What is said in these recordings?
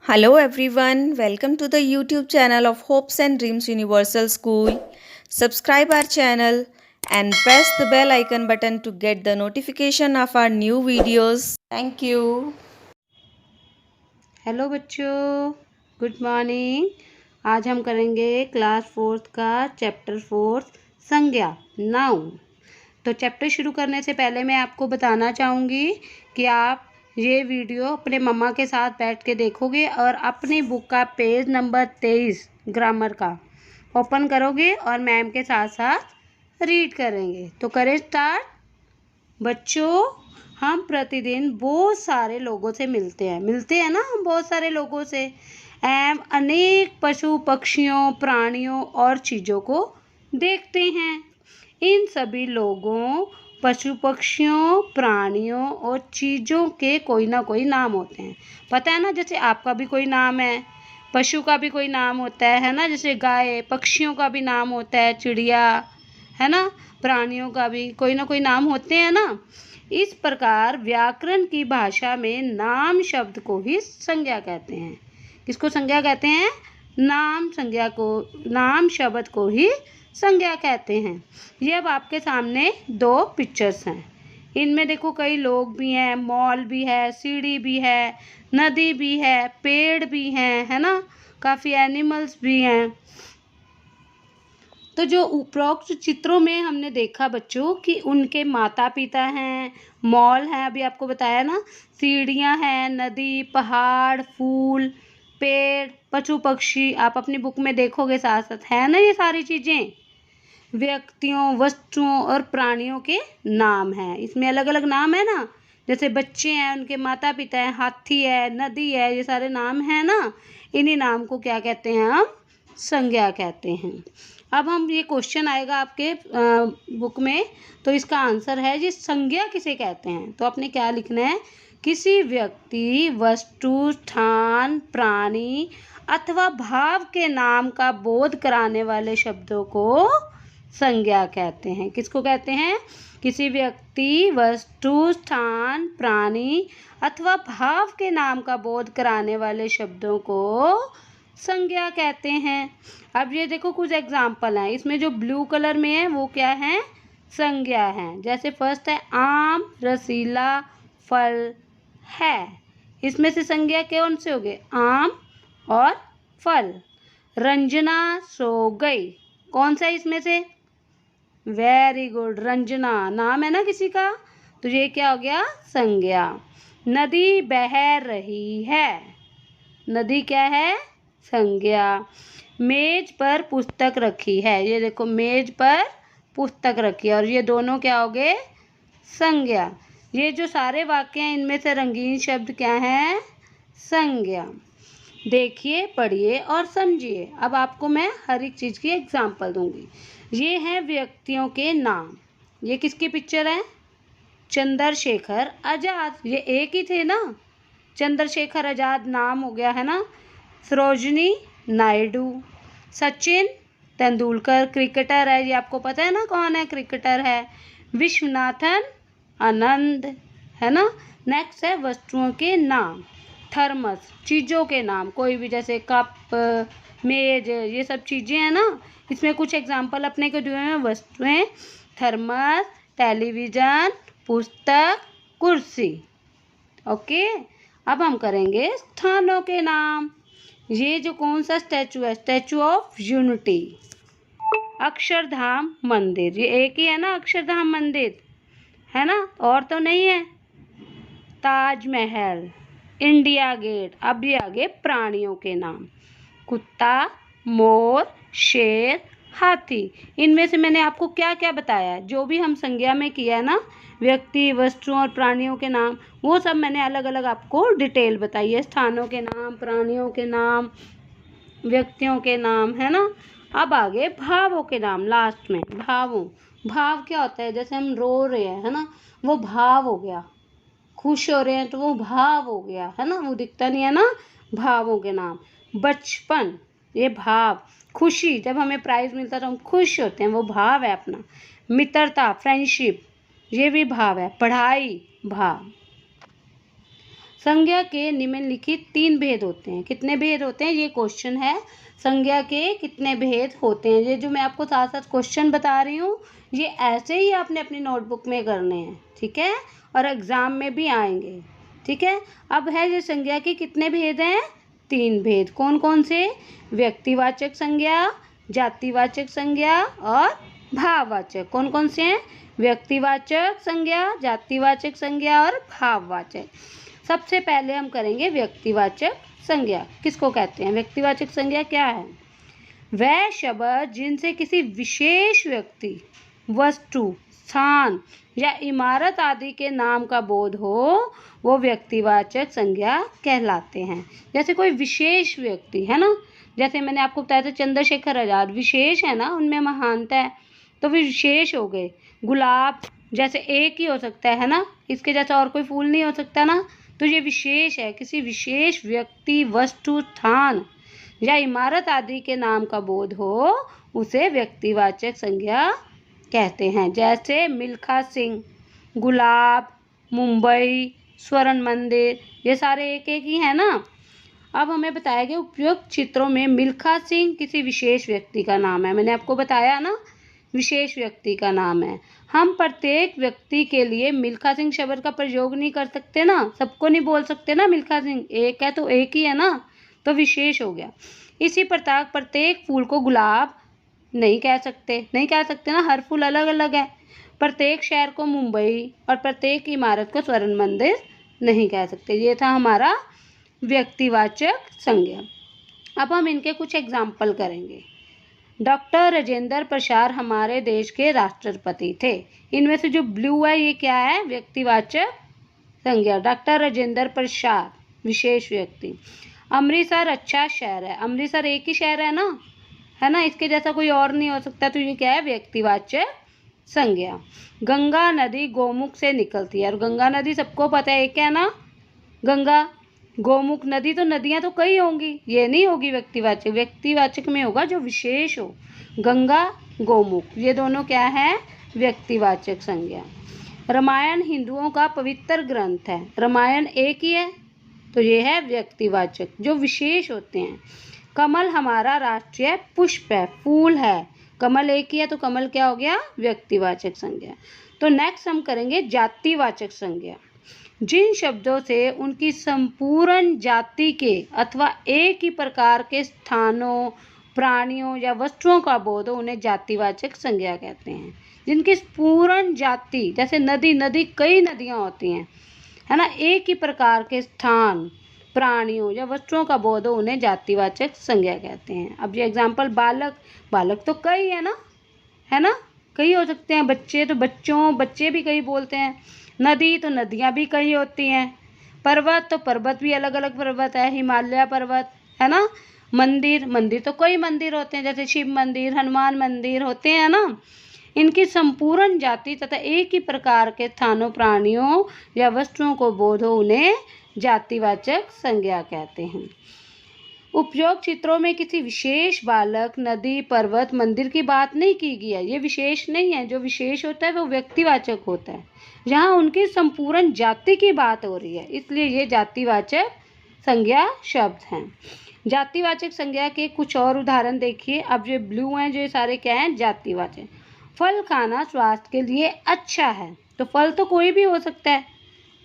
Hello everyone, welcome to the YouTube channel of Hopes and Dreams Universal School. Subscribe our channel and press the bell icon button to get the notification of our new videos. Thank you. Hello बच्चों, good morning. आज हम करेंगे class fourth का chapter fourth संज्ञा noun. तो chapter शुरू करने से पहले मैं आपको बताना चाहूँगी कि आप ये वीडियो अपने मम्मा के साथ बैठ के देखोगे और अपनी बुक का पेज नंबर 23 ग्रामर का ओपन करोगे और मैम के साथ साथ रीड करेंगे। तो करें स्टार्ट। बच्चों, हम प्रतिदिन बहुत सारे लोगों से मिलते हैं ना, हम बहुत सारे लोगों से एवं अनेक पशु पक्षियों प्राणियों और चीज़ों को देखते हैं। इन सभी लोगों पशु पक्षियों प्राणियों और चीज़ों के कोई ना कोई नाम होते हैं। पता है ना, जैसे आपका भी कोई नाम है, पशु का भी कोई नाम होता है ना, जैसे गाय, पक्षियों का भी नाम होता है, चिड़िया, है ना, प्राणियों का भी कोई ना कोई नाम होते हैं ना। इस प्रकार व्याकरण की भाषा में नाम शब्द को ही संज्ञा कहते हैं। किसको संज्ञा कहते हैं? नाम संज्ञा को, नाम शब्द को ही संज्ञा कहते हैं। ये अब आपके सामने दो पिक्चर्स हैं। इनमें देखो कई लोग भी हैं, मॉल भी है, सीढ़ी भी है, नदी भी है, पेड़ भी हैं, है ना, काफ़ी एनिमल्स भी हैं। तो जो उपरोक्त चित्रों में हमने देखा बच्चों कि उनके माता पिता हैं, मॉल हैं, अभी आपको बताया ना, सीढ़ियाँ हैं, नदी, पहाड़, फूल, पेड़, पशु पक्षी, आप अपनी बुक में देखोगे साथ साथ, है ना, ये सारी चीज़ें व्यक्तियों वस्तुओं और प्राणियों के नाम हैं। इसमें अलग अलग नाम है ना, जैसे बच्चे हैं, उनके माता पिता हैं, हाथी है, नदी है, ये सारे नाम हैं ना। इन्हीं नाम को क्या कहते हैं? हम संज्ञा कहते हैं। अब हम ये क्वेश्चन आएगा आपके बुक में, तो इसका आंसर है जी संज्ञा किसे कहते हैं। तो आपने क्या लिखना है? किसी व्यक्ति वस्तु स्थान प्राणी अथवा भाव के नाम का बोध कराने वाले शब्दों को संज्ञा कहते हैं। किसको कहते हैं? किसी व्यक्ति वस्तु स्थान प्राणी अथवा भाव के नाम का बोध कराने वाले शब्दों को संज्ञा कहते हैं। अब ये देखो कुछ एग्जाम्पल हैं, इसमें जो ब्लू कलर में है वो क्या है? संज्ञा है। जैसे फर्स्ट है आम रसीला फल है। इसमें से संज्ञा कौन से हो गए? आम और फल। रंजना सो गई, कौन सा इसमें से? वेरी गुड, रंजना नाम है ना किसी का, तो ये क्या हो गया? संज्ञा। नदी बह रही है, नदी क्या है? संज्ञा। मेज पर पुस्तक रखी है, ये देखो मेज पर पुस्तक रखी है, और ये दोनों क्या हो गए? संज्ञा। ये जो सारे वाक्य हैं इनमें से रंगीन शब्द क्या है? संज्ञा। देखिए पढ़िए और समझिए। अब आपको मैं हर एक चीज़ की एग्जाम्पल दूंगी। ये हैं व्यक्तियों के नाम। ये किसकी पिक्चर है? चंद्रशेखर आजाद, ये एक ही थे ना, चंद्रशेखर आजाद नाम हो गया है ना। सरोजनी नायडू, सचिन तेंदुलकर क्रिकेटर है, ये आपको पता है ना कौन है क्रिकेटर है। विश्वनाथन आनंद, है ना। नेक्स्ट है वस्तुओं के नाम। थर्मस चीज़ों के नाम, कोई भी, जैसे कप मेज, ये सब चीज़ें हैं ना। इसमें कुछ एग्जाम्पल अपने को दिए हैं। वस्तुएं थर्मस, टेलीविज़न, पुस्तक, कुर्सी। ओके, अब हम करेंगे स्थानों के नाम। ये जो कौन सा स्टैचू है? Statue of unity. अक्षरधाम मंदिर, ये एक ही है ना, अक्षरधाम मंदिर, है ना, और तो नहीं है। Taj Mahal, India gate. अब ये आगे प्राणियों के नाम। कुत्ता, मोर, शेर, हाथी। इनमें से मैंने आपको क्या क्या बताया है? जो भी हम संज्ञा में किया है ना, व्यक्ति वस्तुओं और प्राणियों के नाम, वो सब मैंने अलग अलग आपको डिटेल बताई है। स्थानों के नाम, प्राणियों के नाम, व्यक्तियों के नाम, है ना। अब आगे भावों के नाम लास्ट में। भावों, भाव क्या होता है? जैसे हम रो रहे हैं, है ना, वो भाव हो गया। खुश हो रहे हैं तो वो भाव हो गया, है ना, वो दिखता नहीं है ना। भावों के नाम। बचपन, ये भाव। खुशी, जब हमें प्राइज मिलता है तो हम खुश होते हैं, वो भाव है अपना। मित्रता फ्रेंडशिप, ये भी भाव है। पढ़ाई भाव। संज्ञा के निम्नलिखित 3 भेद होते हैं। कितने भेद होते हैं, ये क्वेश्चन है। संज्ञा के कितने भेद होते हैं, ये जो मैं आपको साथ साथ क्वेश्चन बता रही हूँ, ये ऐसे ही आपने अपनी नोटबुक में करने हैं, ठीक है, और एग्जाम में भी आएंगे, ठीक है। अब है ये संज्ञा के कितने भेद हैं, 3 भेद। कौन कौन से, व्यक्तिवाचक संज्ञा, जातिवाचक संज्ञा और भाववाचक। कौन कौन से हैं, व्यक्तिवाचक संज्ञा, जातिवाचक संज्ञा और भाववाचक। सबसे पहले हम करेंगे व्यक्तिवाचक संज्ञा। किसको कहते हैं, व्यक्तिवाचक संज्ञा क्या है, वह शब्द जिनसे किसी विशेष व्यक्ति, वस्तु, स्थान या इमारत आदि के नाम का बोध हो, वो व्यक्तिवाचक संज्ञा कहलाते हैं। जैसे कोई विशेष व्यक्ति है ना, जैसे मैंने आपको बताया था चंद्रशेखर आजाद, विशेष है ना, उनमें महानता है, तो वे विशेष हो गए। गुलाब जैसे एक ही हो सकता है ना, इसके जैसा और कोई फूल नहीं हो सकता ना, तो ये विशेष है। किसी विशेष व्यक्ति, वस्तु, स्थान या इमारत आदि के नाम का बोध हो, उसे व्यक्तिवाचक संज्ञा कहते हैं। जैसे मिल्खा सिंह, गुलाब, मुंबई, स्वर्ण मंदिर, ये सारे एक एक ही है ना। अब हमें बताया गया उपयुक्त चित्रों में मिल्खा सिंह किसी विशेष व्यक्ति का नाम है। मैंने आपको बताया ना, विशेष व्यक्ति का नाम है। हम प्रत्येक व्यक्ति के लिए मिल्खा सिंह शब्द का प्रयोग नहीं कर सकते ना, सबको नहीं बोल सकते ना मिल्खा सिंह, एक है तो एक ही है ना, तो विशेष हो गया। इसी प्रकार प्रत्येक फूल को गुलाब नहीं कह सकते ना, हर फूल अलग अलग है। प्रत्येक शहर को मुंबई और प्रत्येक इमारत को स्वर्ण मंदिर नहीं कह सकते। ये था हमारा व्यक्तिवाचक संज्ञा। अब हम इनके कुछ एग्जाम्पल करेंगे। डॉक्टर राजेंद्र प्रसाद हमारे देश के राष्ट्रपति थे। इनमें से जो ब्लू है ये क्या है, व्यक्तिवाचक संज्ञा। डॉक्टर राजेंद्र प्रसाद विशेष व्यक्ति। अमृतसर अच्छा शहर है, अमृतसर एक ही शहर है ना, इसके जैसा कोई और नहीं हो सकता, तो ये क्या है, व्यक्तिवाचक संज्ञा। गंगा नदी गोमुख से निकलती है, और गंगा नदी सबको पता है एक है ना, गंगा। गोमुख नदी, तो नदियां तो कई होंगी, ये नहीं होगी व्यक्तिवाचक। व्यक्तिवाचक में होगा जो विशेष हो। गंगा, गोमुख, ये दोनों क्या है, व्यक्तिवाचक संज्ञा। रामायण हिंदुओं का पवित्र ग्रंथ है, रामायण एक ही है, तो ये है व्यक्तिवाचक, जो विशेष होते हैं। कमल हमारा राष्ट्रीय पुष्प है, फूल है, कमल एक ही है, तो कमल क्या हो गया, व्यक्तिवाचक संज्ञा। तो नेक्स्ट हम करेंगे जातिवाचक संज्ञा। जिन शब्दों से उनकी संपूर्ण जाति के अथवा एक ही प्रकार के स्थानों, प्राणियों या वस्तुओं का बोध हो, उन्हें जातिवाचक संज्ञा कहते हैं। जिनकी पूर्ण जाति, जैसे नदी, कई नदियाँ होती हैं, है ना, एक ही प्रकार के स्थान, प्राणियों या वस्तुओं का बोध हो, उन्हें जातिवाचक संज्ञा कहते हैं। अब ये एग्जाम्पल, बालक तो कई है ना, कई हो सकते हैं। बच्चे तो बच्चे भी कई बोलते हैं। नदी तो नदियाँ भी कई होती हैं। पर्वत तो पर्वत भी अलग अलग पर्वत है, हिमालय पर्वत है ना। मंदिर तो कई मंदिर होते हैं, जैसे शिव मंदिर, हनुमान मंदिर होते हैं ना। इनकी संपूर्ण जाति तथा एक ही प्रकार के स्थानों, प्राणियों या वस्तुओं को बोध हो, उन्हें जातिवाचक संज्ञा कहते हैं। उपयोग चित्रों में किसी विशेष बालक, नदी, पर्वत, मंदिर की बात नहीं की गई है, ये विशेष नहीं है। जो विशेष होता है वो व्यक्तिवाचक होता है, जहाँ उनकी संपूर्ण जाति की बात हो रही है, इसलिए ये जातिवाचक संज्ञा शब्द हैं। जातिवाचक संज्ञा के कुछ और उदाहरण देखिए। अब जो ब्लू हैं, जो ये सारे क्या हैं, जातिवाचक। फल खाना स्वास्थ्य के लिए अच्छा है, तो फल तो कोई भी हो सकता है,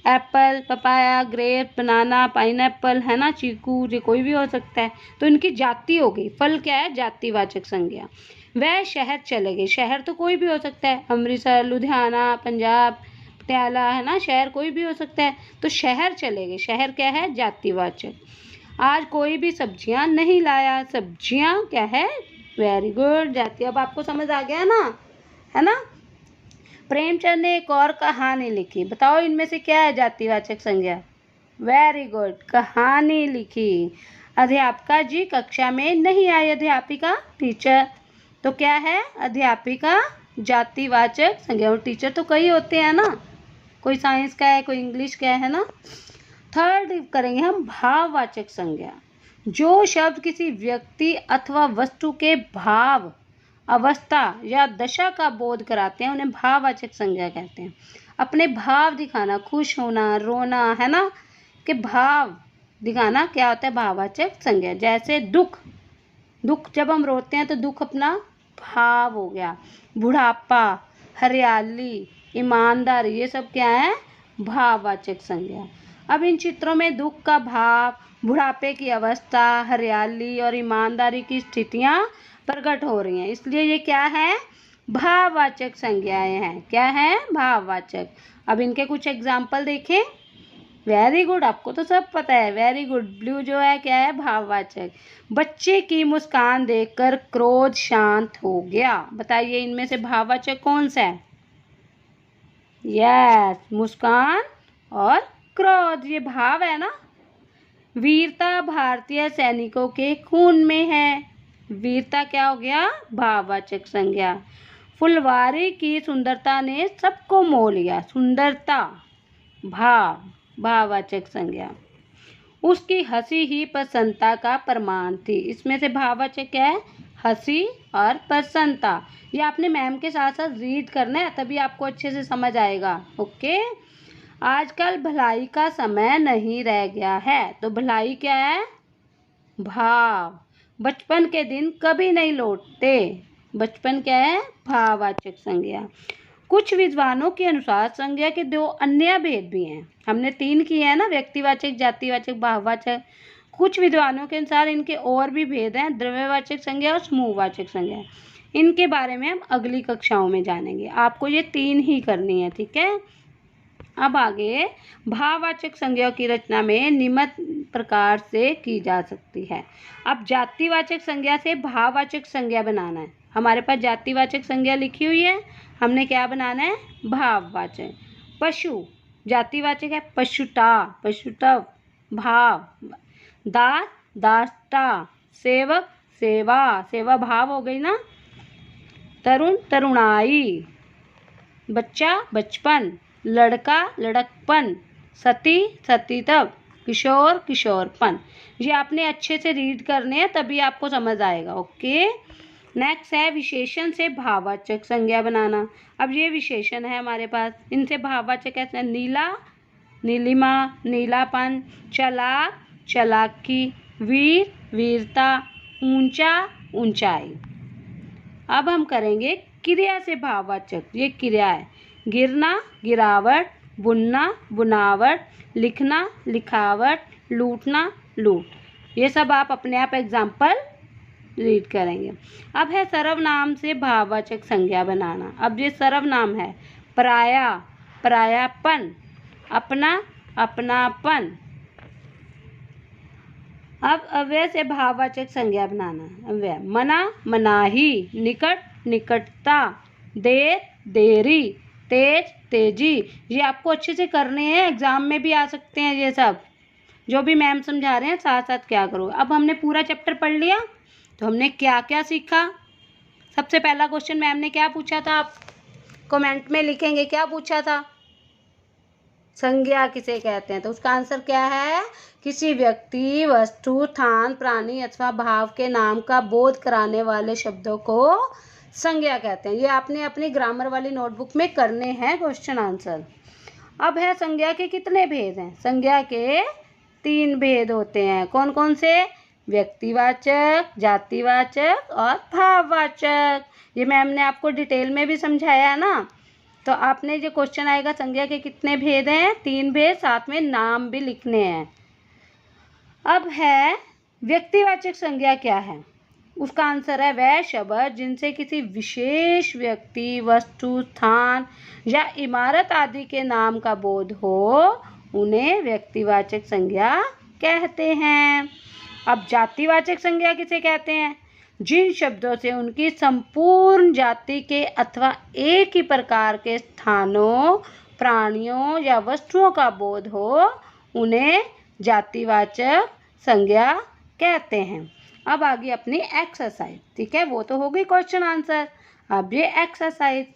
एप्पल, पपाया, ग्रेप, बनाना, पाइनएप्पल, है ना, चीकू, ये कोई भी हो सकता है, तो इनकी जाति हो गई। फल क्या है, जातिवाचक संज्ञा। वह शहर चले गए, शहर तो कोई भी हो सकता है, अमृतसर, लुधियाना, पंजाब, पटियाला, है ना, शहर कोई भी हो सकता है, तो शहर चले गए, शहर क्या है, जातिवाचक। आज कोई भी सब्जियां नहीं लाया, सब्जियां क्या है, वेरी गुड, जाति। अब आपको समझ आ गया ना, है ना। प्रेमचंद ने एक और कहानी लिखी, बताओ इनमें से क्या है जातिवाचक संज्ञा, वेरी गुड, कहानी लिखी। अध्यापिका जी कक्षा में नहीं आई, अध्यापिका टीचर, तो क्या है, अध्यापिका जातिवाचक संज्ञा। और टीचर तो कई होते हैं ना, कोई साइंस का है, कोई इंग्लिश का है ना। थर्ड करेंगे हम भाववाचक संज्ञा। जो शब्द किसी व्यक्ति अथवा वस्तु के भाव, अवस्था या दशा का बोध कराते हैं, उन्हें भाववाचक संज्ञा कहते हैं। अपने भाव दिखाना, खुश होना, रोना, है ना, कि भाव दिखाना क्या होता है भाववाचक संज्ञा। जैसे दुख, दुख जब हम रोते हैं तो दुख अपना भाव हो गया। बुढ़ापा, हरियाली, ईमानदारी, ये सब क्या है भाववाचक संज्ञा। अब इन चित्रों में दुख का भाव, बुढ़ापे की अवस्था, हरियाली और ईमानदारी की स्थितियां प्रकट हो रही हैं, इसलिए ये क्या है भाववाचक संज्ञाएं हैं। क्या है भाववाचक। अब इनके कुछ एग्जाम्पल देखें। वेरी गुड, आपको तो सब पता है, वेरी गुड। ब्लू जो है क्या है भाववाचक। बच्चे की मुस्कान देखकर क्रोध शांत हो गया। बताइए इनमें से भाववाचक कौन सा है। यस, मुस्कान और क्रोध, ये भाव है ना। वीरता भारतीय सैनिकों के खून में है। वीरता क्या हो गया भाववाचक संज्ञा। फुलवारी की सुंदरता ने सबको मोह लिया। सुंदरता भाववाचक संज्ञा। उसकी हंसी ही प्रसन्नता का प्रमाण थी। इसमें से भाववाचक क्या है हंसी और प्रसन्नता। ये आपने मैम के साथ साथ रीड करना है, तभी आपको अच्छे से समझ आएगा। ओके। आजकल भलाई का समय नहीं रह गया है, तो भलाई क्या है भाव। बचपन के दिन कभी नहीं लौटते। बचपन क्या है भाववाचक संज्ञा। कुछ विद्वानों के अनुसार संज्ञा के दो अन्य भेद भी हैं। हमने 3 किए हैं ना, व्यक्तिवाचक, जातिवाचक, भाववाचक। कुछ विद्वानों के अनुसार इनके और भी भेद हैं, द्रव्यवाचक संज्ञा और समूहवाचक संज्ञा। इनके बारे में हम अगली कक्षाओं में जानेंगे। आपको ये 3 ही करनी है, ठीक है। अब आगे भाववाचक संज्ञा की रचना में निम्न प्रकार से की जा सकती है। अब जातिवाचक संज्ञा से भाववाचक संज्ञा बनाना है। हमारे पास जातिवाचक संज्ञा लिखी हुई है, हमने क्या बनाना है भाववाचक। पशु जातिवाचक है पशुता, पशुतव भाव। दास दासता, सेवक सेवा, सेवा भाव हो गई ना। तरुण तरुणाई, बच्चा बचपन, लड़का लड़कपन, सती सतीत्व, किशोर किशोरपन। ये आपने अच्छे से रीड करने हैं, तभी आपको समझ आएगा। ओके। नेक्स्ट है विशेषण से भाववाचक संज्ञा बनाना। अब ये विशेषण है हमारे पास, इनसे भाववाचक कैसे है नीला नीलिमा, नीलापन, चालाक चालाकी, वीर वीरता, ऊंचा ऊंचाई। अब हम करेंगे क्रिया से भाववाचक। ये क्रिया है गिरना गिरावट, बुनना बुनावट, लिखना लिखावट, लूटना लूट। ये सब आप अपने आप एग्जाम्पल रीड करेंगे। अब है सर्वनाम से भाववाचक संज्ञा बनाना। अब ये सर्वनाम है पराया परायापन, अपना अपनापन। अब अव्यय से भाववाचक संज्ञा बनाना। अव्यय मना मनाही, निकट निकटता, देर देरी, तेज तेजी। ये आपको अच्छे से करने हैं, एग्जाम में भी आ सकते हैं ये सब। जो भी मैम समझा रहे हैं साथ साथ क्या करो। अब हमने पूरा चैप्टर पढ़ लिया, तो हमने क्या क्या सीखा। सबसे पहला क्वेश्चन मैम ने क्या पूछा था, आप कमेंट में लिखेंगे क्या पूछा था। संज्ञा किसे कहते हैं, तो उसका आंसर क्या है किसी व्यक्ति वस्तु स्थान प्राणी अथवा भाव के नाम का बोध कराने वाले शब्दों को संज्ञा कहते हैं। ये आपने अपनी ग्रामर वाली नोटबुक में करने हैं क्वेश्चन आंसर। अब है संज्ञा के कितने भेद हैं। संज्ञा के 3 भेद होते हैं। कौन कौन से, व्यक्तिवाचक, जातिवाचक और भाववाचक। ये मैम ने आपको डिटेल में भी समझाया है ना। तो आपने जो क्वेश्चन आएगा संज्ञा के कितने भेद हैं, 3 भेद, साथ में नाम भी लिखने हैं। अब है व्यक्तिवाचक संज्ञा क्या है, उसका आंसर है वह शब्द जिनसे किसी विशेष व्यक्ति वस्तु स्थान या इमारत आदि के नाम का बोध हो, उन्हें व्यक्तिवाचक संज्ञा कहते हैं। अब जातिवाचक संज्ञा किसे कहते हैं, जिन शब्दों से उनकी संपूर्ण जाति के अथवा एक ही प्रकार के स्थानों प्राणियों या वस्तुओं का बोध हो, उन्हें जातिवाचक संज्ञा कहते हैं। अब आगे अपनी एक्सरसाइज, ठीक है, वो तो हो गई क्वेश्चन आंसर। अब ये एक्सरसाइज,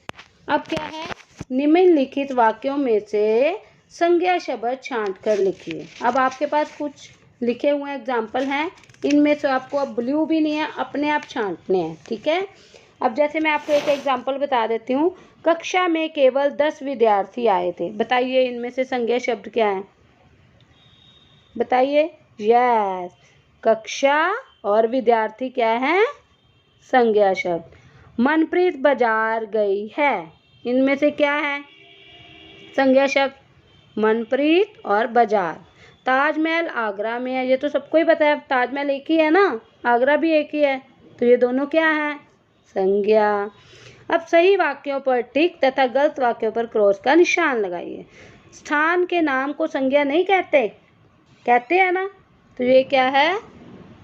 अब क्या है, निम्नलिखित वाक्यों में से संज्ञा शब्द छांट कर लिखिए। अब आपके पास कुछ लिखे हुए एग्जाम्पल हैं, इनमें से आपको अब ब्लू भी नहीं है, अपने आप छांटने हैं, ठीक है। अब जैसे मैं आपको एक एग्जाम्पल बता देती हूँ। कक्षा में केवल 10 विद्यार्थी आए थे। बताइए इनमें से संज्ञा शब्द क्या है। बताइए। यस, कक्षा और विद्यार्थी क्या है? संज्ञा शब्द। मनप्रीत बाजार गई है, इनमें से क्या है? संज्ञा शब्द। मनप्रीत और बाजार। ताजमहल आगरा में है, ये तो सबको ही पता है, ताजमहल एक ही है ना, आगरा भी एक ही है, तो ये दोनों क्या है? संज्ञा। अब सही वाक्यों पर टिक तथा गलत वाक्यों पर क्रॉस का निशान लगाइए। स्थान के नाम को संज्ञा नहीं कहते, कहते हैं ना, तो ये क्या है?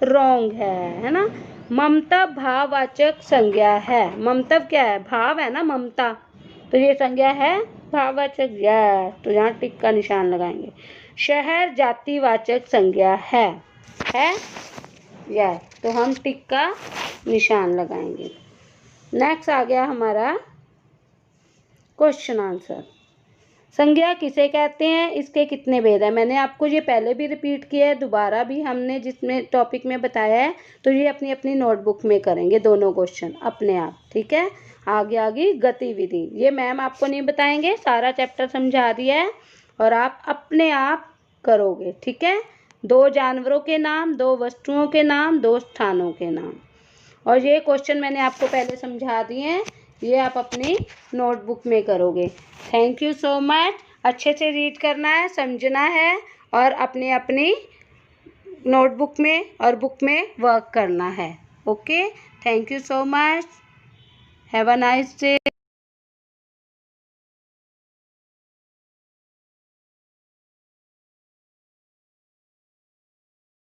रॉन्ग है ना। ममता भाववाचक संज्ञा है। ममता क्या है? भाव है ना, ममता, तो ये संज्ञा है भाववाचक। यस, तो यहाँ टिक का निशान लगाएंगे। शहर जातिवाचक संज्ञा है। यस, तो हम टिक का निशान लगाएंगे। नेक्स्ट आ गया हमारा क्वेश्चन आंसर। संज्ञा किसे कहते हैं, इसके कितने भेद हैं? मैंने आपको ये पहले भी रिपीट किया है, दोबारा भी हमने जिसमें टॉपिक में बताया है, तो ये अपनी अपनी नोटबुक में करेंगे दोनों क्वेश्चन अपने आप, ठीक है। आगे गतिविधि, ये मैम आपको नहीं बताएंगे, सारा चैप्टर समझा दिया है और आप अपने आप करोगे, ठीक है। 2 जानवरों के नाम, 2 वस्तुओं के नाम, 2 स्थानों के नाम, और ये क्वेश्चन मैंने आपको पहले समझा दिए हैं, ये आप अपनी नोटबुक में करोगे। Thank you so much. अच्छे से रीड करना है, समझना है और अपनी अपनी नोटबुक में और बुक में वर्क करना है। Okay, thank you so much. Have a nice day.